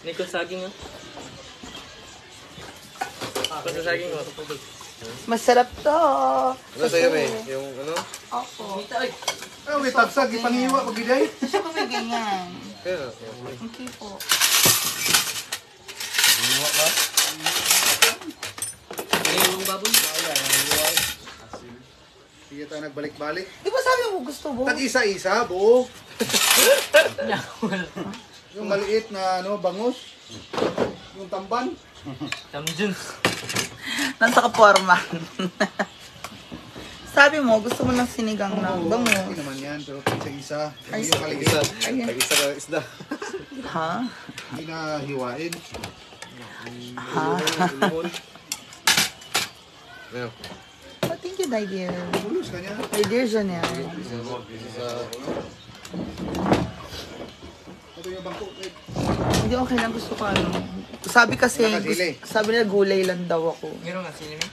Niko saging ah. Sa saging mo. Masarap to. Ano sa'yo, May? Yung ano? Opo. Ano, may tagsag, ipangiwa, pag-iday. Siya ko may ganyan. Kaya, Okay po. hiwa ka? Yung baboy. Sige tayo nagbalik-balik. Di ba sabi mo gusto mo? Tag-isa-isa, buo. Yung maliit na bangus. Yung tamban. Tamjuns. Nasa kaporma. Sabi mo, gusto mo ng sinigang na Hindi bangus. naman yan, pero tag-isa-isa. Ay, Yung maliit. Isa. Ayan. Tag-isa ka isda. Ha? Hindi na hiwain. Ha? Ano? Oh, thank you, my dear. Bulus ka niya. My dear Janelle. Isa. Ito yung bangko. Hindi okay lang, gusto ko ano. Sabi kasi, Nakasili. sabi nila gulay lang daw ako. Meron nga sili mo.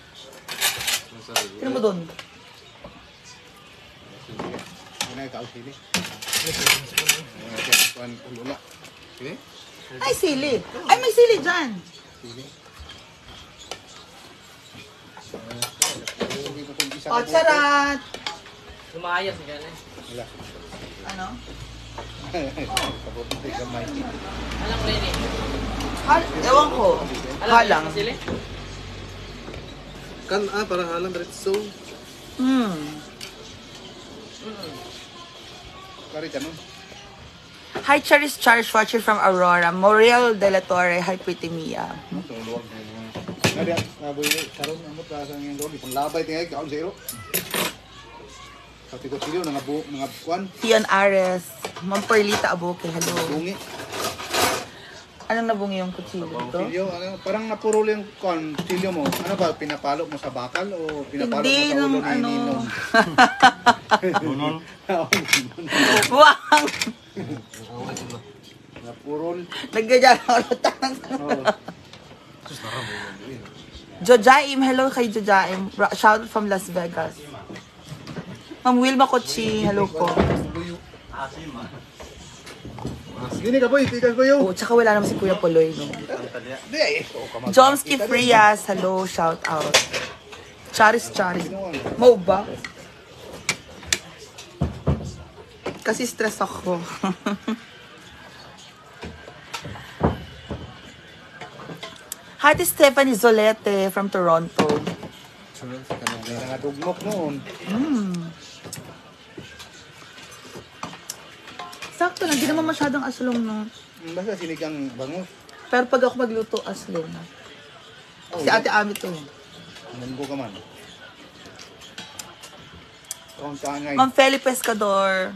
Ano mo doon? Hindi na ikaw sili. Kuhan ulula. Sige? Ay, sili. Ay, may sili dyan. Sili. Oh, charat. Lumayas ka na. Wala. Ano? Kabuti gamay. Alam ko rin eh. Ewan ko. Halang. Alam mo sili? Parang halang diretso. Kari tanong. Hi, Charis Charles, watcher from Aurora. Moriel de la Torre. Hi, Pretty Mia. Tuluwag na yun. Nariyan, naboy karon ang mata sa ngayong lobby. Panglabay tingay kaon zero. Pati ko sila mga kuan, Tion Ares. Ma'am Perlita Aboke. Hello. bungi. Anong nabungi yung kutsilyo dito? Silyo, parang napurol yung kuan, silyo mo. Ano ba, pinapalo mo sa bakal o pinapalo Hindi, mo sa ulo nung ni ano. Ninong? Buwang! Napurol. Naggadyan ako lutang. Oo. Jojaim, hello kay Jojaim. Shout out from Las Vegas. Ma'am Wilma Kochi, hello po. Dini ka boy, tikas ko yun. Oh, tsaka wala naman si Kuya Poloy, no? Di ay. Jomski Frias, hello, shout out. Charis. Mo ba? Kasi stress ako. Hi to Stephanie Zolete from Toronto. May nangadugmok noon. Sakto lang, di naman masyadong aslong, no? Basta sinigang bangus. Pero pag ako magluto, aslong. Si Ate Ami to. Munggo ka man. Kung saan ngay. Ma'am Feli Pescador.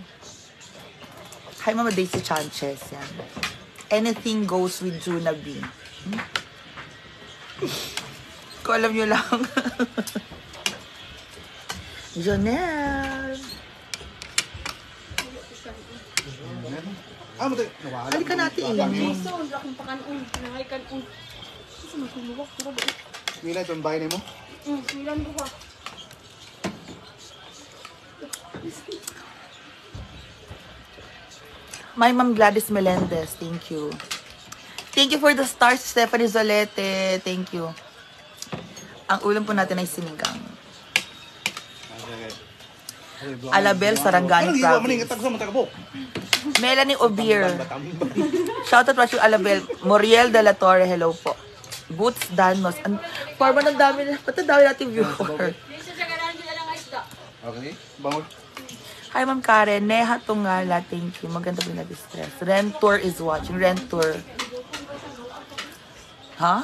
Hi, Mama Daisy Sanchez. Yan. Anything goes with Juna B. Kung alam nyo lang. Jonelle. Mo tayo. Nawala. Halika natin ilan. So, akong pakanon, nangay kanon. Kasi matuluwak ko ba? Mila itong bahay mo. Milan ko ba? My Ma'am Gladys Melendez. Thank you. Thank you for the stars, Stephanie Zolete. Thank you. Ang ulam po natin ay sinigang. Alabel, Sarangani Province. Melanie Obir. Shoutout po si Alabel. Moriel de la Torre, hello po. Boots Danos. Parang ang dami na. Ba't ang dami natin viewer? Minsan sa garanti na lang isda. Okay. Bangus. Hi, Ma'am Karen. Neha Tungala, thank you. Maganda po na distress. Rentour is watching. Rentour. Ha?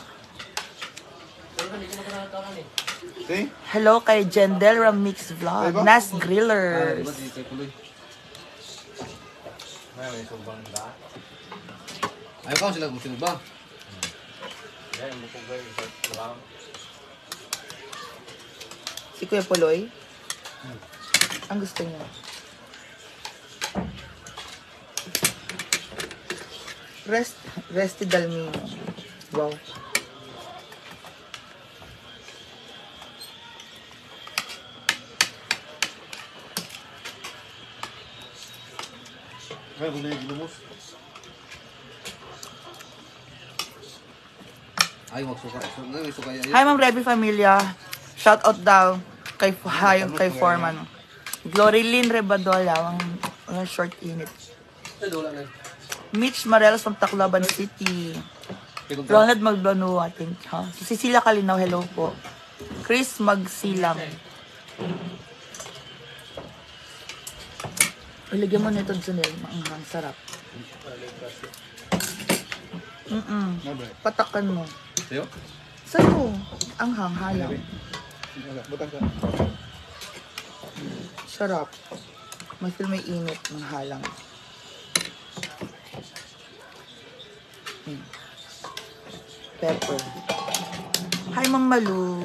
See? Hello kay Jendel Ramix Vlog. Nas Grillers. Ayaw ka sila gusto ba? Si Kuya Poloy. Ang gusto niya. Resti Dalmino. Wow. Kaya mo na yung ginumos. Ay, magsuka. So, may suka yan. Hi, Ma'am Reby Familia. Shout out daw kay Foreman. Glory Lynn Rebadola. Ang short init. Ito, wala na. Mitch Marelos from Tacloban City. Ronald Magbanua, thank you. Cecilia Calinaw, hello po. Chris Magsilang. Ilagyan mo nito, Janelle. Ang sarap. Nabre. Patakan mo. Sa'yo? Sa'yo, ang hanghalang. Butang ka. Sarap. Mas may init ng halang. Pepper. Hi, Mang Malu.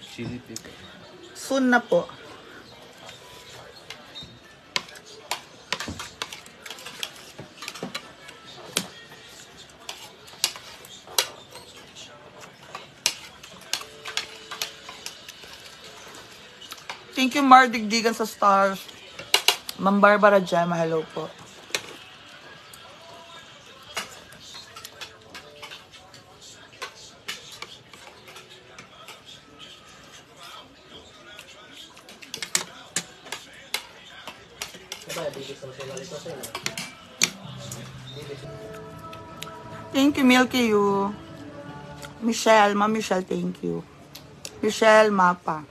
Chili pepper. Soon na po. Thank you, Mar Digdigan sa stars. Ma'am Barbara Gemma, hello po. Thank you, Milky You. Michelle, Ma'am Michelle, thank you. Michelle Mapa.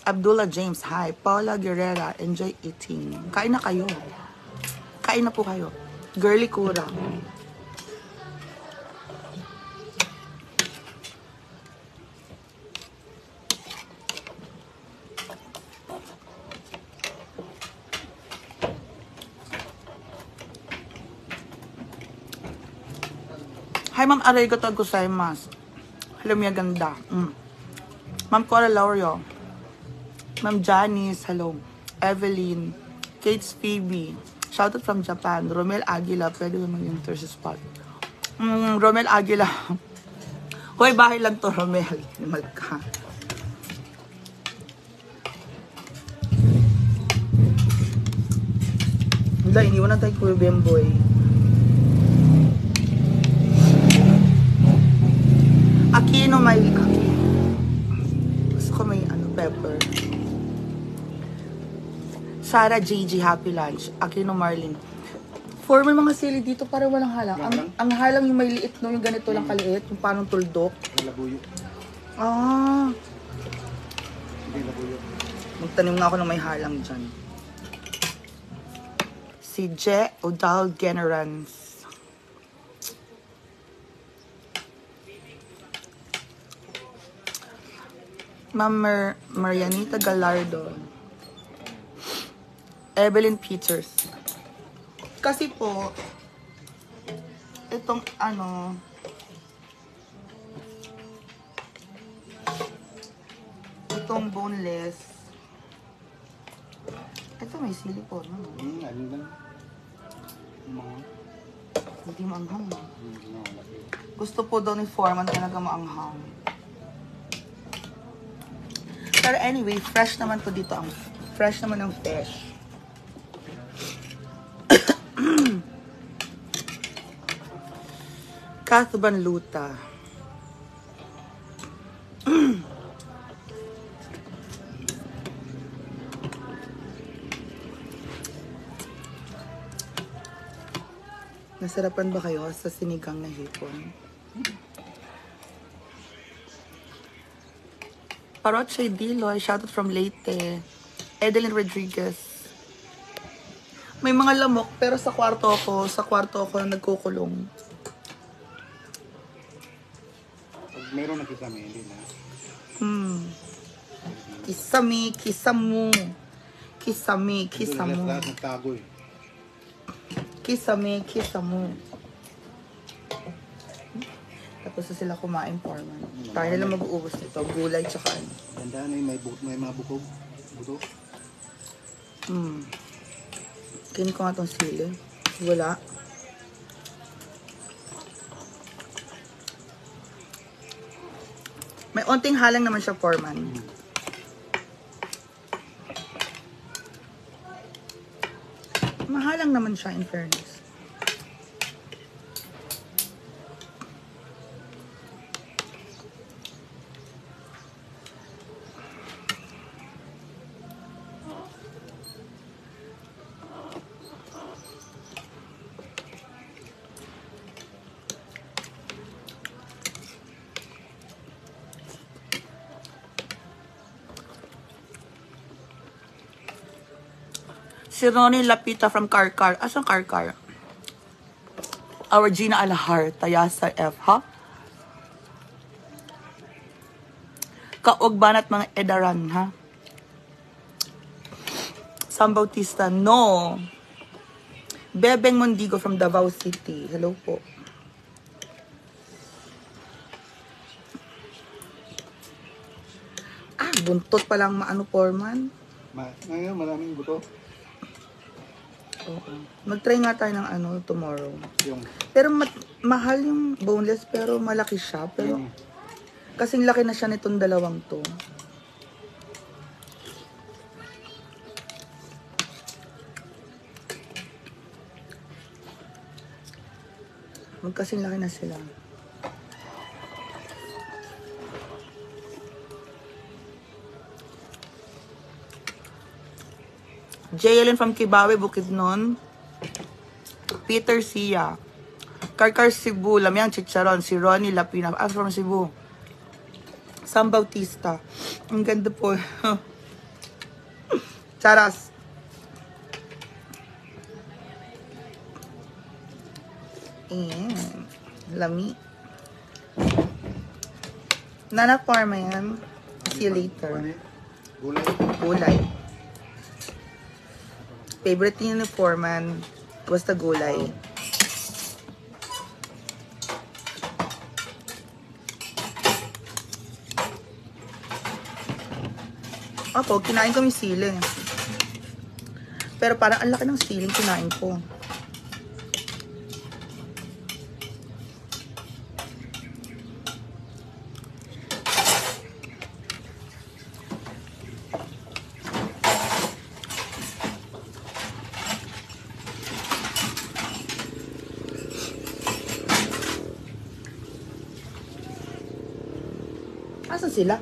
Abdullah James, hi. Paula Guerrera, enjoy eating. Kain na kayo. Kain na po kayo. Girly Kura. Hi, Ma'am Arigato gozaimasu. Hello, Mia Ganda. Ma'am Cora Laurio. Ma'am Janice, hello. Evelyn. Kate's Phoebe. Shoutout from Japan. Romel Aguila. Pwede ba mag-enter sa spot? Romel Aguila. Hoy, bahay lang to, Romel. Nimal ka. Wala, iniwan na tayo Kuya Bemboy. Aquino may... Gusto ko may pepper. Sarah JG, happy lunch. Aquino Marlin. For may mga sili dito para walang halang. Ang halang yung may liit, no? Yung ganito lang kaliit. Yung parang tuldok. Labuyo. Ah. Hindi labuyo. Magtanim nga ako ng may halang dyan. Si Je Odal Generans. Ma'am Marianita Gallardo. Evelyn Peters. Kasi po, itong itong boneless, ito may sili po, no? Ano lang. Mga. Hindi maanghang, no? Gusto po daw ni Foreman talaga maanghang. Pero anyway, fresh naman po dito ang fresh naman ang fish. Kathban Luta. Nasarapan ba kayo sa sinigang na hipon? Paroche Diloy, shoutout from Leyte. Edeline Rodriguez. May mga lamok, pero sa kwarto ako nagkukulong. Pag meron nakisama, hindi na. Kisami, kisamu. Kisami, Ito kisamu. lahat nagtago eh. Kisame, kisamu. Tapos na sila kumain, Foreman. Tayo na lang mag-uubos nito. Gulay tsaka ano. Ganda na yung may mga bukog. Buto. Kainin ko nga itong sili. Wala. May onting halang naman siya, Foreman. Mahalang naman siya in fairness. Si Ronnie Lapita from Karkar. Asan Karkar? Our Gina Alahar, Tayasa F, ha? Kaog banat mga edaran, ha? Sam Bautista, no. Bebeng Mondigo from Davao City. Hello po. Buntot pa lang maano Foreman. Ngayon, maraming buto. Oo. Mag-try nga tayo ng ano tomorrow. Yung, Pero mahal yung boneless pero malaki siya. Pero kasing laki na siya nitong dalawang to. Magkasing laki na sila. Jaylin from Kibawe, Bukidnon. Peter Sia. Karkar Cebu, Lamyang Chicharon. Si Ronnie Lapina. From Cebu. Sam Bautista. Ang ganda po. Charas. Ayan. Lami. Nana Parma yan. See you later. gulay. Gulay. Favorite niyo ni Foreman was the gulay. Ako, kinain ko yung sili. Pero parang ang laki ng siling kinain ko. Asan sila?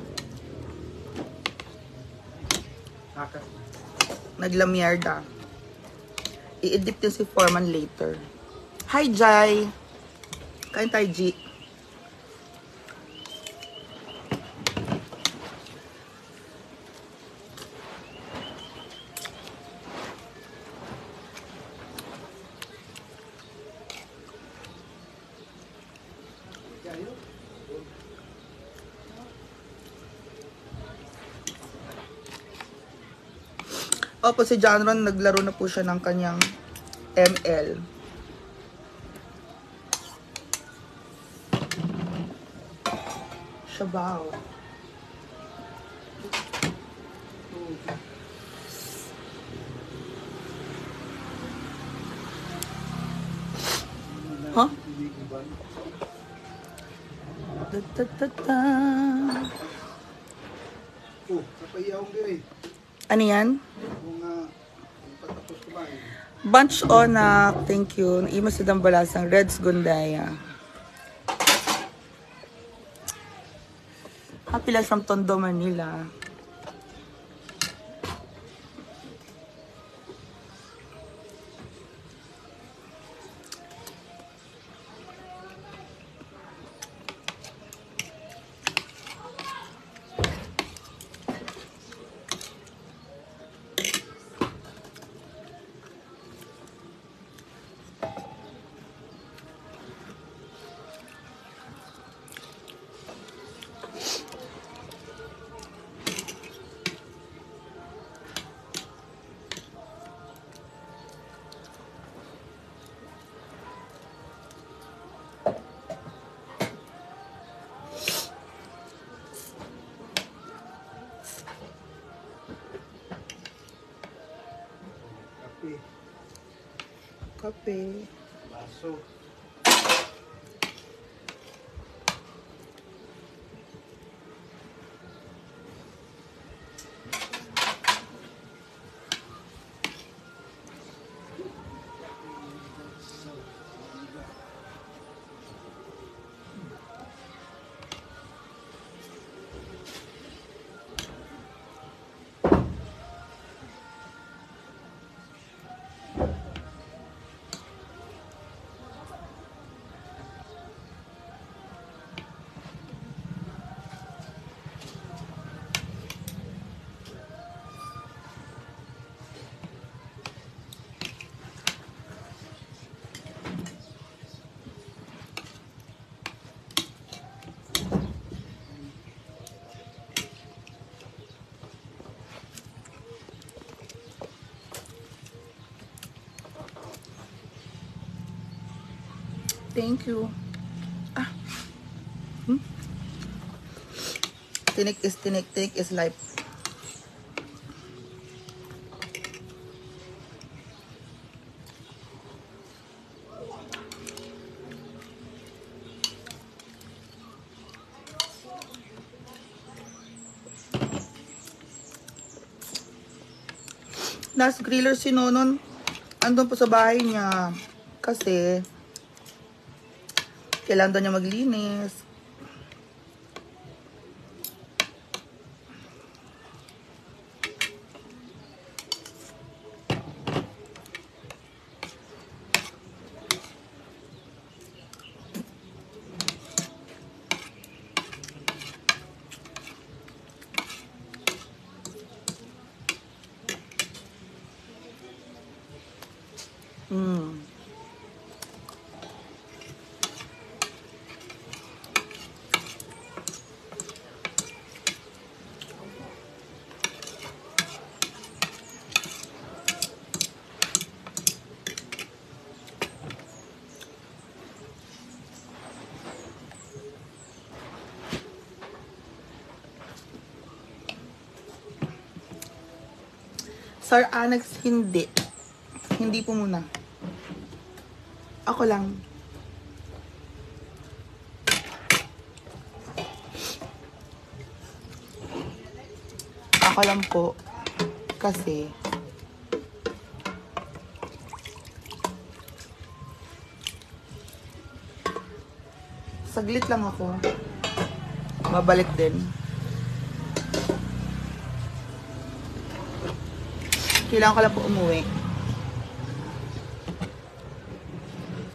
Naglamyarda. I-edit din si Foreman later. Hi, Jai! Kain tayo, G. Opo, si John Ron, naglaro na po siya ng kanyang ML. Shabaw. Huh? Da, da, da, da. Oh, napayawang din eh. Ano yan? Kung patapos ko ba eh. Bunch Onak, thank you. Naima sa Dambalasang, Reds Gundaya. Happy Life from Tondo, Manila. Kape. Baso. Thank you. Ah. Tinik is tinik. Tinik is life. Last griller si Nonon, andun po sa bahay niya. Kasi, kailangan daw niya maglinis. Sir Alex, hindi. Hindi po muna. Ako lang. Ako lang po. Kasi, saglit lang ako. Mabalik din. Kailangan ko lang po umuwi.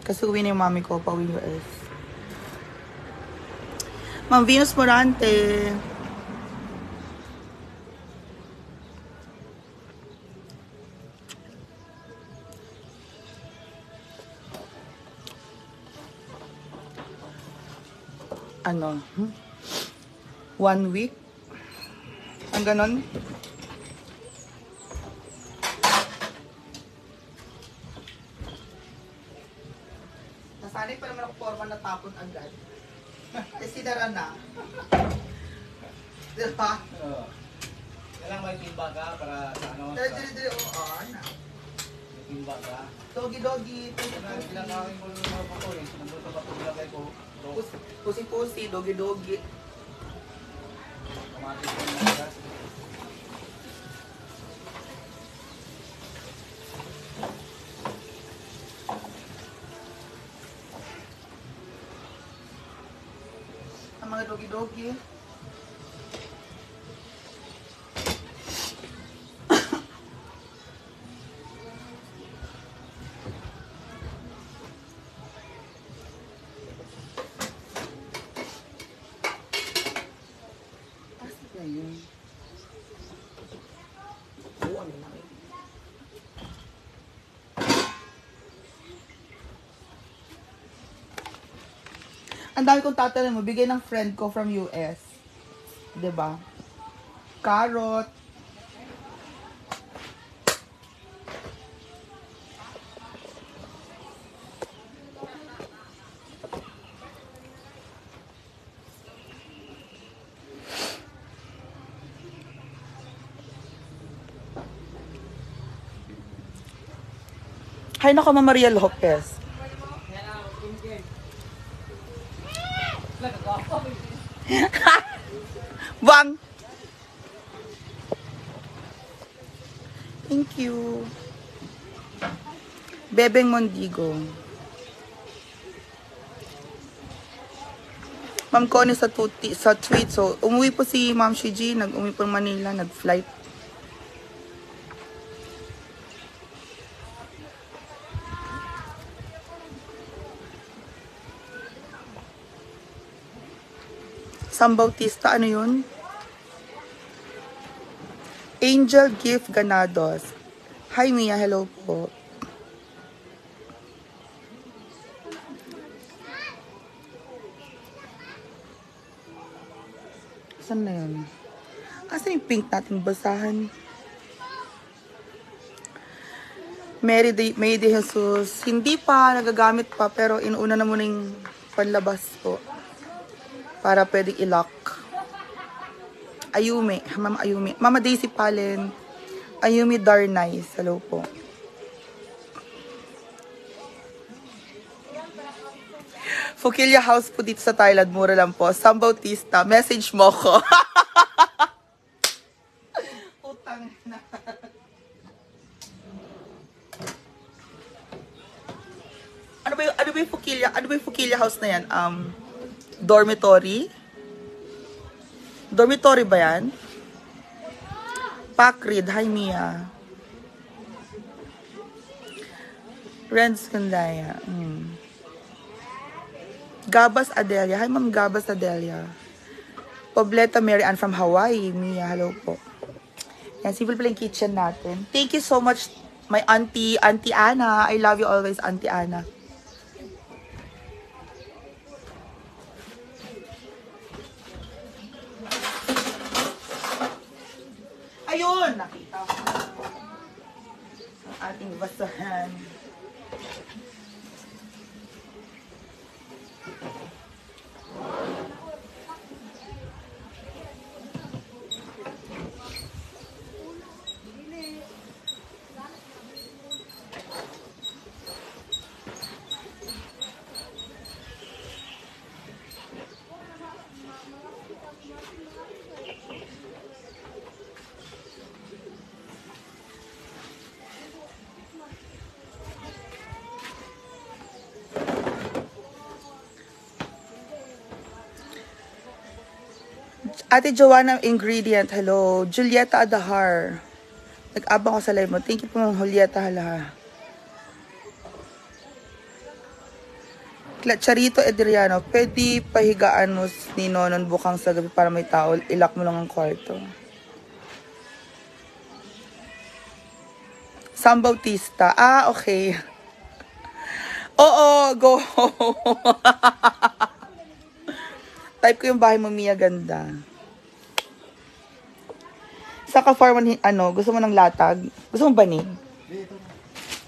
Kasi uwi na yung mami ko pa US. Ma'am Venus Morante. Ano? 1 week? Ang ganon? Nasanay pa naman ako forma na tapon agad. Eh, sinara na. Diba? Kailangan may timba ka para sa ano. Dali, oo, na. May timba ka. Doggy. Kinakawin ko ng mga pako eh. Sinabot ba ito bilagay ko. Pusi, doggy. Kamatis ko ng gas. Ang mga doggy. Ang dami kong tatanong mo, bigay ng friend ko from US. 'Di ba? Carrot. Hay nako, Ma'am Maria Lopez. Bang! Thank you. Bebeng Mondigo. Ma'am Connie sa tweet. So, umuwi po si Ma'am Shiji. Nag-umuwi po ng Manila. Nag-flight. Sam Bautista, ano yun? Angel Gift Ganados. Hi Mia, hello po. Saan na yun? Asan yung pink natin basahan? May de Jesus. Hindi pa, nagagamit pa, pero inuuna na muna yung panlabas po. Para pwedeng i-lock. Ayumi, Mama Ayumi. Mama Daisy Palen. Ayumi Darnay. Hello po. Fukilya House po dito sa Thailand. Mura lang po. Sam Bautista. Message mo ko. Utang na. Ano ba yung Fukilya House na yan? Dormitory? Dormitory ba yan? Pakrid. Hi, Mia. Renz Kandaya. Gabas Adelia. Hi, Ma'am Gabas Adelia. Pobleta Mary Ann from Hawaii. Mia, hello po. Yan, simple pala yung kitchen natin. Thank you so much, my auntie, Auntie Ana. I love you always, Auntie Ana. Ayun! Nakita ko. Ang ating basahan. Ate Joanna Ingredient, hello. Julieta Adahar. Nag-abang ko sa live mo. Thank you po, Julieta Halaha. Charito Edriano, pwede pahigaan mo ni Nonon bukang sa gabi para may tao. Ilak mo lang ang kwarto. Sam Bautista. Ah, okay. Oo, go. Type ko yung bahay mo, Mia, ganda. Sa ka-forman, gusto mo ng latag? Gusto mo banig?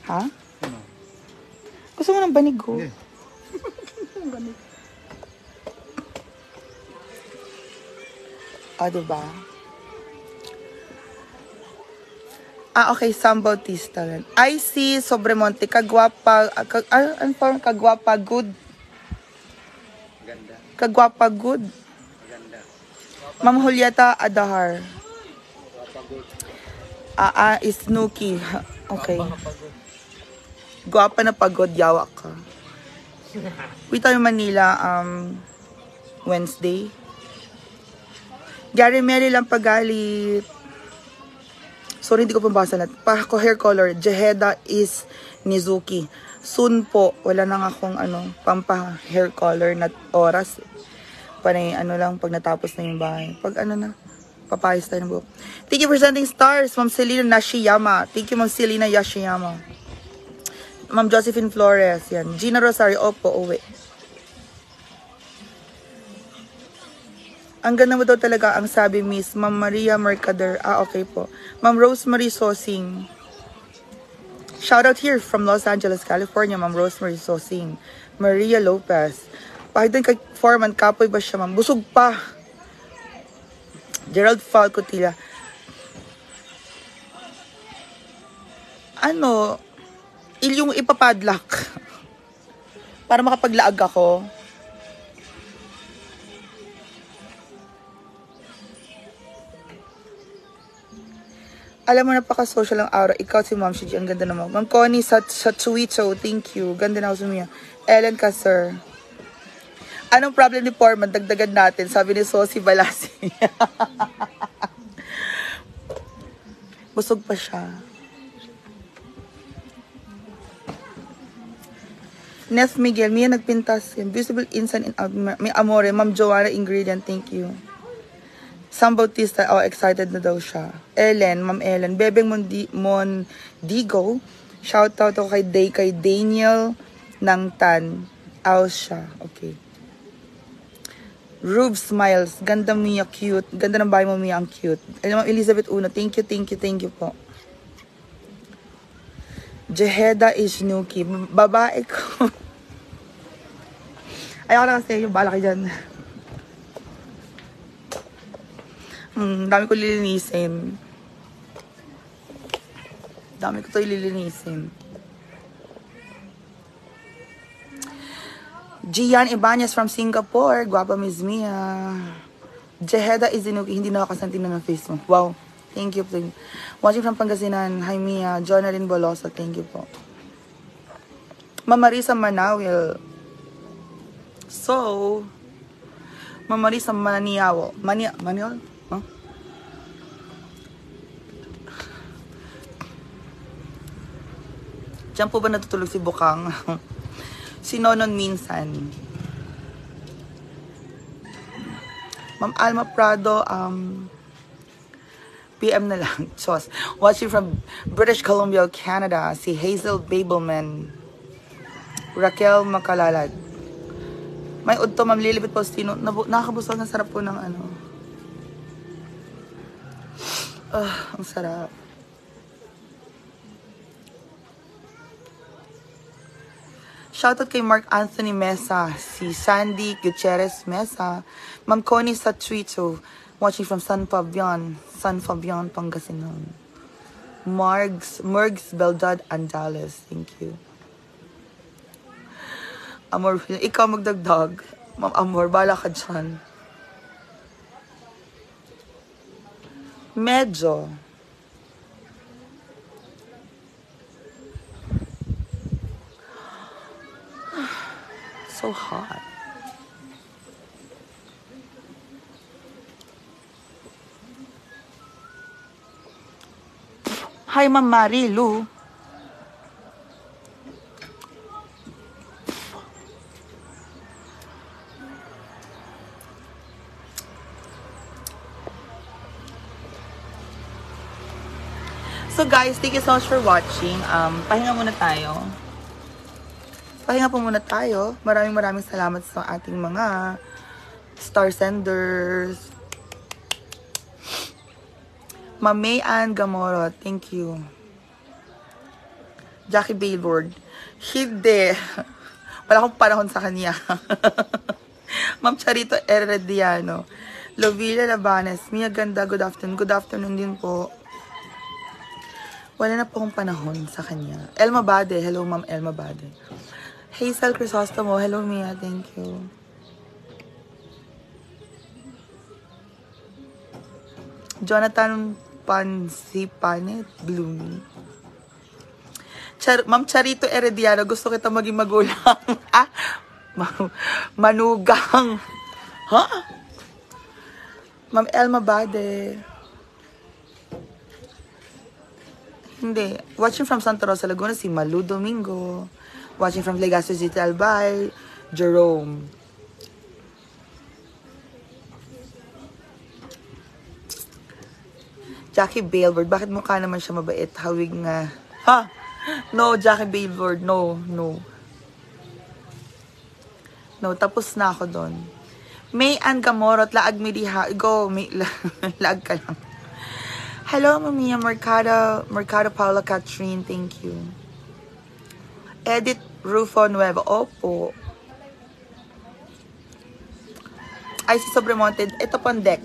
Ha? Gusto mo ng banig ko? Banig. Diba? Okay, Sam Bautista. I see Sobremonte, kagwapa, kagwapa, good. Ganda. Kagwapa, good. Ganda. Ma'am Julieta Adahar. Snooki. Okay. Guwapa na pagod, yawa ka. Uwi tayo Manila, Wednesday. Gary Mary lang pagalit. Sorry, hindi ko pambasa lahat. Hair color, Jeheda is Nizuki. Soon po, wala nang akong pampa hair color na oras. Panay lang pag natapos na yung bahay. Pag papayos tayo ng buhok. Thank you for sending stars, Ma'am Selena Nashiyama. Thank you, Ma'am Selena Yashiyama. Ma'am Josephine Flores, yan. Gina Rosario, opo, uwi. Ang ganda mo daw talaga ang sabi, Miss. Ma'am Maria Mercader. Okay po. Ma'am Rosemary Sosing. Shout out here from Los Angeles, California, Ma'am Rosemary Sosing. Maria Lopez. Pakita kay Foreman, kapoy ba siya, Ma'am? Busog pa. Gerald Falcotilla. Yung ipapadlock. Para makapaglaag ako. Alam mo, napaka-social ang aura. Ikaw si Ma'am Shiji. Ang ganda naman. Ma'am Connie sa Chuito. Thank you. Ganda na ako sumiya. Ellen ka, sir. Anong problem ni Foreman? Dagdagan natin. Sabi ni Sosi Balasi. Busog pa siya. Nef Miguel. Mia nagpintas. Invisible Insan in May Amore. Ma'am Joanna Ingredient. Thank you. Sam Bautista. Excited na daw siya. Ellen. Ma'am Ellen. Bebeng Mondigo. Shoutout ako kay Daniel ng Tan. Siya. Okay. Rube Smiles. Ganda Mia, cute. Ganda ng bahay mo, Mia, ang cute. Elizabeth Uno. Thank you po. Jeheda Ishnuki. Babae ko. Ayoko na kasi yung bala kayo dyan. Dami ko lilinisin. Dami ko to ililinisin. Gian Ibanez from Singapore. Guapa Miss Mia. Jeheda Izinuki. Hindi nakakasantin na ng Facebook. Wow. Thank you. Watching from Pangasinan. Hi Mia. Jonalyn Bolosa. Thank you po. Mama Risa Manawil. So, Mama Risa Maniawo. Maniawo? Huh? Diyan po ba natutulog si Bukang? Si Nonon minsan. Ma'am Alma Prado, PM na lang. Chos. Watching from British Columbia, Canada. Si Hazel Babelman. Raquel Makalalad. May udto, Ma'am Lilibet Postino. Nakakabusog, ang sarap po ng ano. Ang sarap. Shoutout kay Mark Anthony Mesa, si Sandy Gutierrez Mesa, Ma'am Connie Satuito, watching from San Fabian, Pangasinan. Mergs Beldad Andales, thank you. Amor, ikaw magdagdag. Ma'am Amor, bala ka dyan. Medyo. So hot. Hi, Ma'am Marilu. So guys, thank you so much for watching. Pahinga muna tayo. Pahinga po muna tayo. Maraming salamat sa ating mga star senders. Ma'am May Ann Gamoro, thank you. Jackie Baylord, hindi. Wala akong panahon sa kanya. Ma'am Charito Herediano, Lovilla Labanes, Mia Ganda, good afternoon. Good afternoon din po. Wala na po akong panahon sa kanya. Elma Bade, hello Ma'am Elma Bade. Hazel Crisostomo, hello Mia, thank you. Jonathan Pansipanet, Bloomy. Ma'am Charito Herediano, gusto kita maging magulang. Manugang. Ha? Ma'am Elma Bade. Hindi. Watching from Santa Rosa, Laguna, si Malu Domingo. Watching from Legazpi City, Albay, Jerome. Jackie Baylord. Bakit mukha naman siya mabait? Hawig nga. Ha? No, Jackie Baylord. No. No, tapos na ako doon. May Ann Gamorot, laag mi diha. Go, may laag ka lang. Hello, Mamiya Mercado Paula Catherine, thank you. Edit Rufo Nuevo, opo. Ay, si Sobremonte, ito pang deck.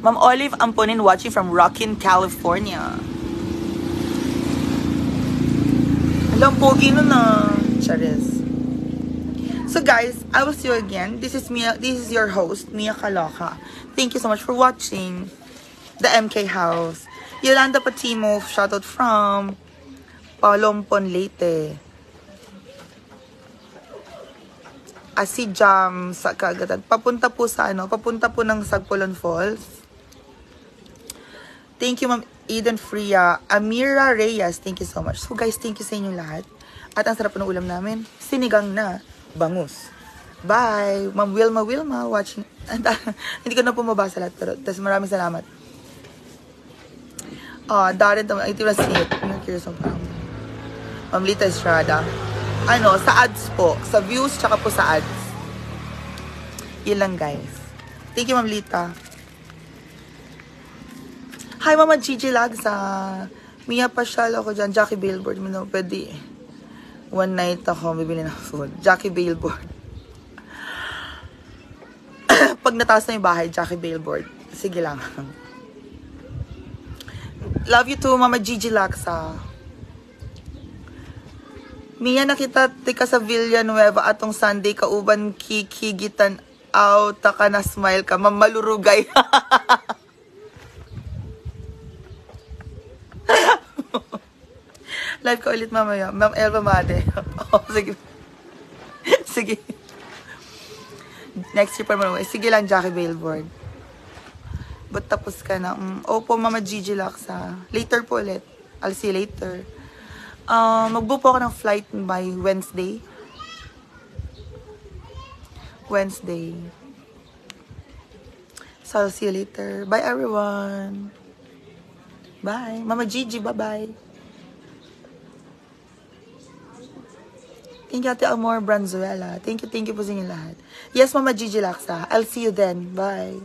Ma'am Olive Amponin watching from Rockin, California. Alam, pogi nun na. Charis. So guys, I will see you again. This is Mia. This is your host, Mia Kaloka. Thank you so much for watching the MK House. Yolanda Patimo, shoutout from Palompon, Leyte. Asi Jam sa Kagatan. Papunta po sa papunta po ng Sagpulon Falls. Thank you Ma'am Eden Fria. Amira Reyes, thank you so much. So guys, thank you sa inyong lahat. At ang sarap ng ulam namin, sinigang na bangus. Bye! Ma'am Wilma watching. Hindi ko na po mabasa lahat, pero maraming salamat. Darin naman, ito na siya. Ma'am Lita Estrada. Sa ads po. Sa views, tsaka po sa ads. Yun lang, guys. Thank you, Ma'am Lita. Hi, Mama Gigi Lagsa. Mia, pasyal ako dyan. Jackie Billboard. No, pwede. One night ako, bibili ng food. Jackie Billboard. Pag nataas na yung bahay, Jackie Billboard. Sige lang. Love you too, Mama Gigi Lagsa. Mia, nakita tika sa Villanueva atong Sunday kauban kikigitan out ka na smile ka mamalurugay. Live ka ulit mamaya, Ma'am Elva Made. Oh, sige. Sige. Next year pa naman. Sige lang, Jackie Billboard. But tapos ka na. Opo, Mama Gigi Laksa. Later po ulit. I'll see you later. Magbuo po ako ng flight by Wednesday. So I'll see you later. Bye everyone. Bye. Mama Gigi, bye-bye. Thank you, Ate Amor Branzuela. Thank you po sa inyo lahat. Yes, Mama Gigi Laksa. I'll see you then. Bye.